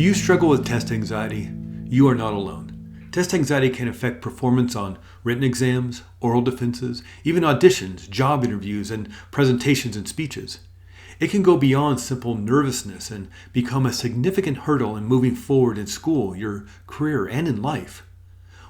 you struggle with test anxiety, you are not alone. Test anxiety can affect performance on written exams, oral defenses, even auditions, job interviews, and presentations and speeches. It can go beyond simple nervousness and become a significant hurdle in moving forward in school, your career, and in life.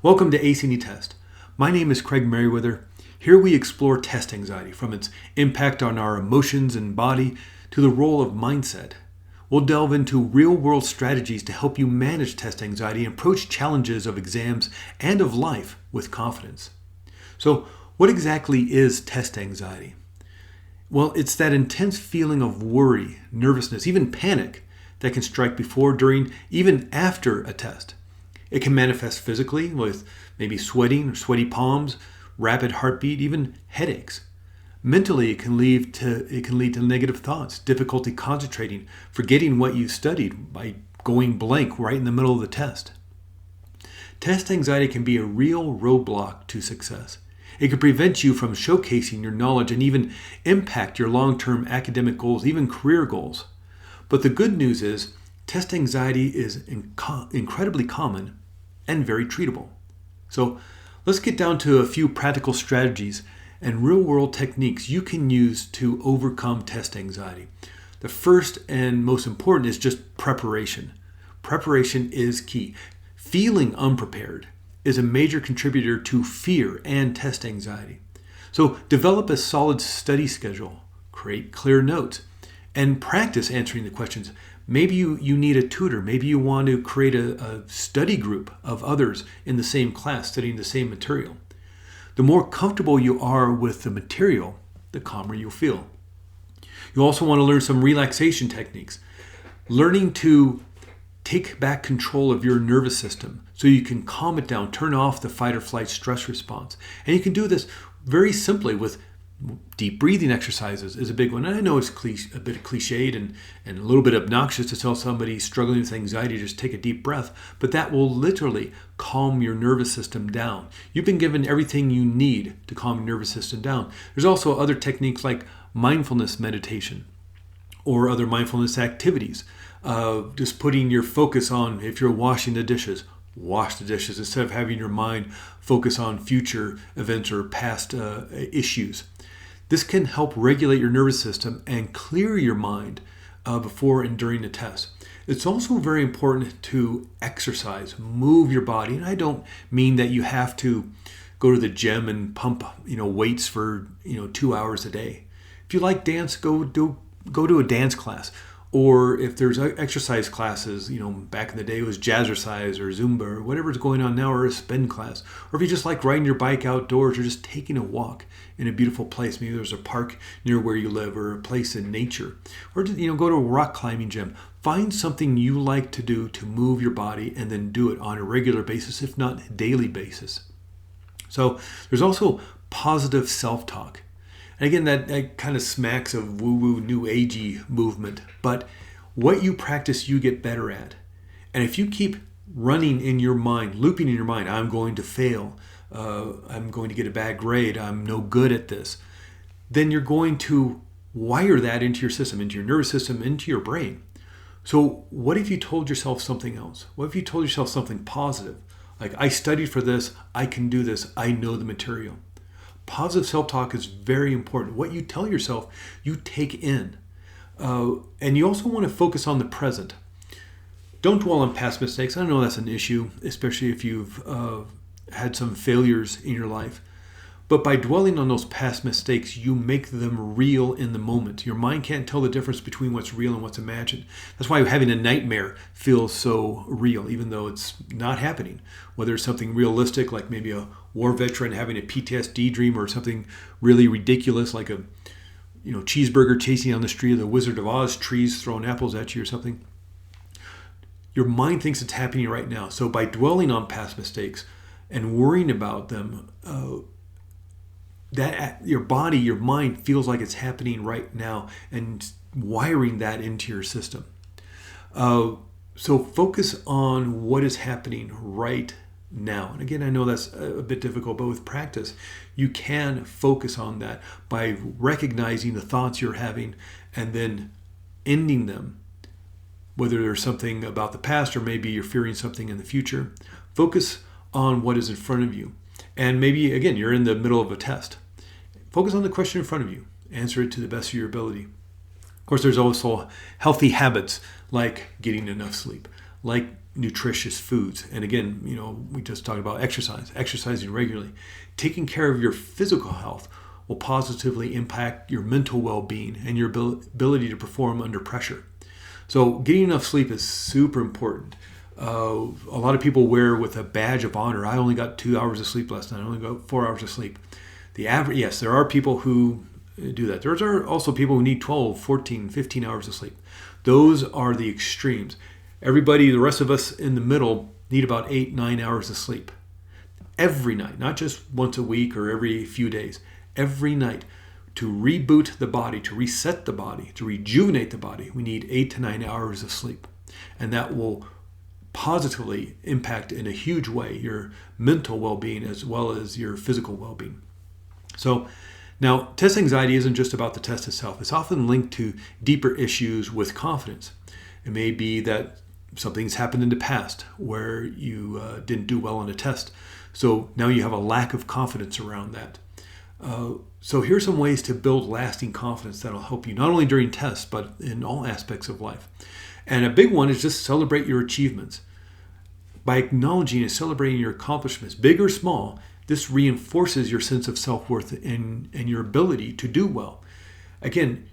Welcome to ACNE Test. My name is Craig Meriwether. Here we explore test anxiety, from its impact on our emotions and body to the role of mindset. We'll delve into real-world strategies to help you manage test anxiety and approach challenges of exams and of life with confidence. So, what exactly is test anxiety? Well, it's that intense feeling of worry, nervousness, even panic that can strike before, during, even after a test. It can manifest physically with maybe sweating or sweaty palms, rapid heartbeat, even headaches. Mentally, it can lead to negative thoughts, difficulty concentrating, forgetting what you studied by going blank right in the middle of the test. Test anxiety can be a real roadblock to success. It can prevent you from showcasing your knowledge and even impact your long-term academic goals, even career goals. But the good news is, test anxiety is incredibly common and very treatable. So let's get down to a few practical strategies and real-world techniques you can use to overcome test anxiety. The first and most important is just preparation. Preparation is key. Feeling unprepared is a major contributor to fear and test anxiety. So develop a solid study schedule, create clear notes, and practice answering the questions. Maybe you need a tutor. Maybe you want to create a study group of others in the same class studying the same material. The more comfortable you are with the material, the calmer you'll feel. You also want to learn some relaxation techniques. Learning to take back control of your nervous system so you can calm it down, turn off the fight or flight stress response. And you can do this very simply with deep breathing exercises is a big one. And I know it's a bit cliched and a little bit obnoxious to tell somebody struggling with anxiety to just take a deep breath, but that will literally calm your nervous system down. You've been given everything you need to calm your nervous system down. There's also other techniques like mindfulness meditation or other mindfulness activities. Just putting your focus on, if you're washing the dishes, wash the dishes instead of having your mind focus on future events or past issues. This can help regulate your nervous system and clear your mind before and during the test. It's also very important to exercise, move your body. And I don't mean that you have to go to the gym and pump, weights for, 2 hours a day. If you like dance, go to a dance class. Or if there's exercise classes, back in the day it was jazzercise or Zumba or whatever's going on now, or a spin class. Or if you just like riding your bike outdoors or just taking a walk in a beautiful place. Maybe there's a park near where you live or a place in nature. Or, go to a rock climbing gym. Find something you like to do to move your body and then do it on a regular basis, if not daily basis. So there's also positive self-talk. And again, that kind of smacks of woo-woo, new agey movement. But what you practice, you get better at. And if you keep running in your mind, looping in your mind, I'm going to fail, I'm going to get a bad grade, I'm no good at this, then you're going to wire that into your system, into your nervous system, into your brain. So what if you told yourself something else? What if you told yourself something positive? Like, I studied for this, I can do this, I know the material. Positive self-talk is very important. What you tell yourself, you take in. And you also want to focus on the present. Don't dwell on past mistakes. I know that's an issue, especially if you've had some failures in your life. But by dwelling on those past mistakes, you make them real in the moment. Your mind can't tell the difference between what's real and what's imagined. That's why having a nightmare feels so real, even though it's not happening. Whether it's something realistic, like maybe a war veteran having a PTSD dream, or something really ridiculous, like a cheeseburger chasing down the street, or the Wizard of Oz trees throwing apples at you or something. Your mind thinks it's happening right now. So by dwelling on past mistakes and worrying about them, that your body, your mind feels like it's happening right now, and wiring that into your system. So focus on what is happening right now. And again, I know that's a bit difficult, but with practice, you can focus on that by recognizing the thoughts you're having and then ending them whether there's something about the past or maybe you're fearing something in the future. Focus on what is in front of you. And maybe, again, you're in the middle of a test. Focus on the question in front of you. Answer it to the best of your ability. Of course, there's also healthy habits like getting enough sleep, like nutritious foods. And again, we just talked about exercising regularly. Taking care of your physical health will positively impact your mental well-being and your ability to perform under pressure. So getting enough sleep is super important. A lot of people wear with a badge of honor, I only got 2 hours of sleep last night. I only got 4 hours of sleep. The average, yes, there are people who do that. There are also people who need 12, 14, 15 hours of sleep. Those are the extremes. Everybody, the rest of us in the middle, need about 8, 9 hours of sleep. Every night, not just once a week or every few days. Every night. To reboot the body, to reset the body, to rejuvenate the body, we need 8 to 9 hours of sleep. And that will positively impact in a huge way your mental well-being as well as your physical well-being. So now, test anxiety isn't just about the test itself. It's often linked to deeper issues with confidence. It may be that something's happened in the past where you didn't do well on a test. So now you have a lack of confidence around that. So here's some ways to build lasting confidence that'll help you not only during tests, but in all aspects of life. And a big one is just celebrate your achievements. By acknowledging and celebrating your accomplishments, big or small, this reinforces your sense of self-worth and your ability to do well. Again,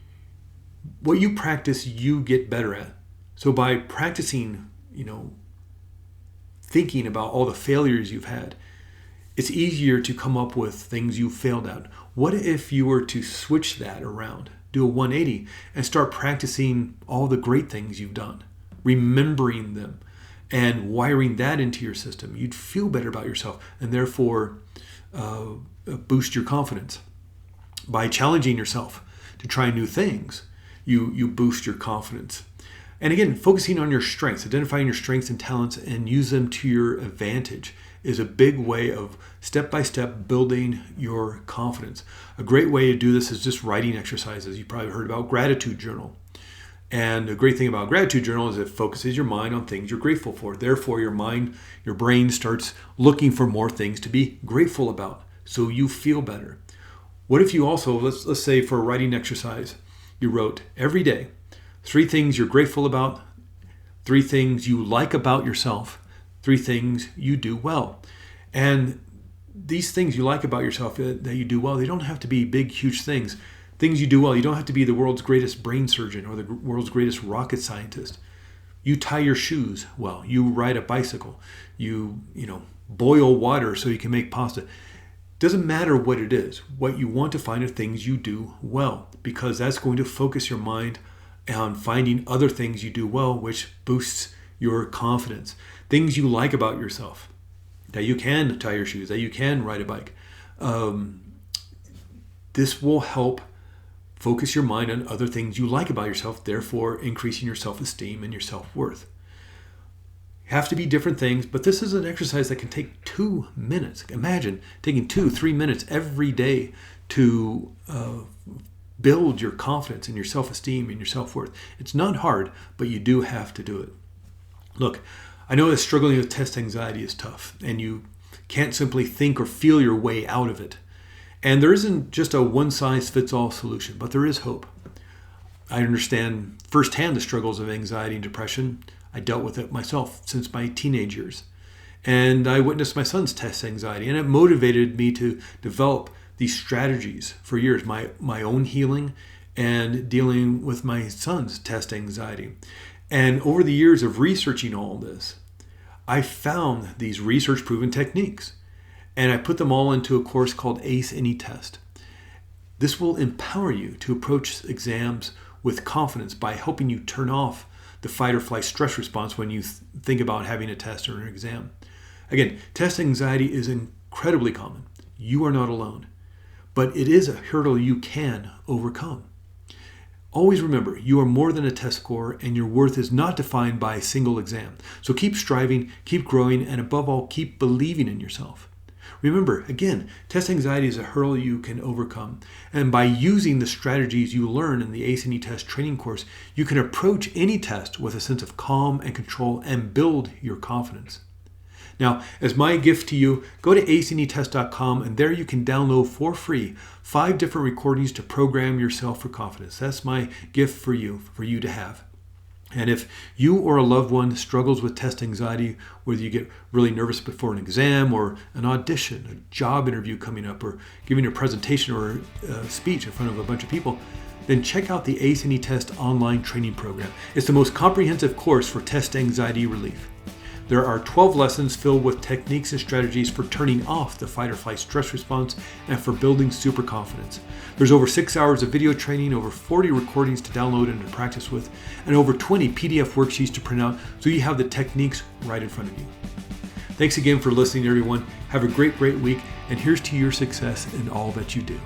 what you practice, you get better at. So by practicing, thinking about all the failures you've had, it's easier to come up with things you failed at. What if you were to switch that around, do a 180, and start practicing all the great things you've done, remembering them, and wiring that into your system? You'd feel better about yourself and therefore boost your confidence. By challenging yourself to try new things, you boost your confidence. And again, focusing on your strengths, identifying your strengths and talents and use them to your advantage is a big way of step-by-step building your confidence. A great way to do this is just writing exercises. You probably heard about gratitude journal. And the great thing about gratitude journal is it focuses your mind on things you're grateful for. Therefore, your brain starts looking for more things to be grateful about, so you feel better. What if you also, let's say for a writing exercise, you wrote every day 3 things you're grateful about, 3 things you like about yourself, 3 things you do well. And these things you like about yourself that you do well, they don't have to be big, huge things. Things you do well, you don't have to be the world's greatest brain surgeon or the world's greatest rocket scientist. You tie your shoes well. You ride a bicycle. You boil water so you can make pasta. Doesn't matter what it is. What you want to find are things you do well, because that's going to focus your mind on finding other things you do well, which boosts your confidence. Things you like about yourself, that you can tie your shoes, that you can ride a bike. This will help focus your mind on other things you like about yourself, therefore increasing your self-esteem and your self-worth. Have to be different things, but this is an exercise that can take 2 minutes. Imagine taking 2-3 minutes every day to build your confidence and your self-esteem and your self-worth. It's not hard, but you do have to do it. Look, I know that struggling with test anxiety is tough, and you can't simply think or feel your way out of it. And there isn't just a one-size-fits-all solution, but there is hope. I understand firsthand the struggles of anxiety and depression. I dealt with it myself since my teenage years. And I witnessed my son's test anxiety, and it motivated me to develop these strategies for years, my own healing and dealing with my son's test anxiety. And over the years of researching all this, I found these research-proven techniques. And I put them all into a course called Ace Any Test. This will empower you to approach exams with confidence by helping you turn off the fight or flight stress response when you think about having a test or an exam. Again, test anxiety is incredibly common. You are not alone, but it is a hurdle you can overcome. Always remember, you are more than a test score, and your worth is not defined by a single exam. So keep striving, keep growing, and above all, keep believing in yourself. Remember, again, test anxiety is a hurdle you can overcome. And by using the strategies you learn in the ACE test training course, you can approach any test with a sense of calm and control and build your confidence. Now, as my gift to you, go to acetest.com and there you can download for free 5 different recordings to program yourself for confidence. That's my gift for you to have. And if you or a loved one struggles with test anxiety, whether you get really nervous before an exam or an audition, a job interview coming up, or giving a presentation or a speech in front of a bunch of people, then check out the ACE Test online training program. It's the most comprehensive course for test anxiety relief. There are 12 lessons filled with techniques and strategies for turning off the fight or flight stress response and for building super confidence. There's over 6 hours of video training, over 40 recordings to download and to practice with, and over 20 PDF worksheets to print out so you have the techniques right in front of you. Thanks again for listening, everyone. Have a great week, and here's to your success in all that you do.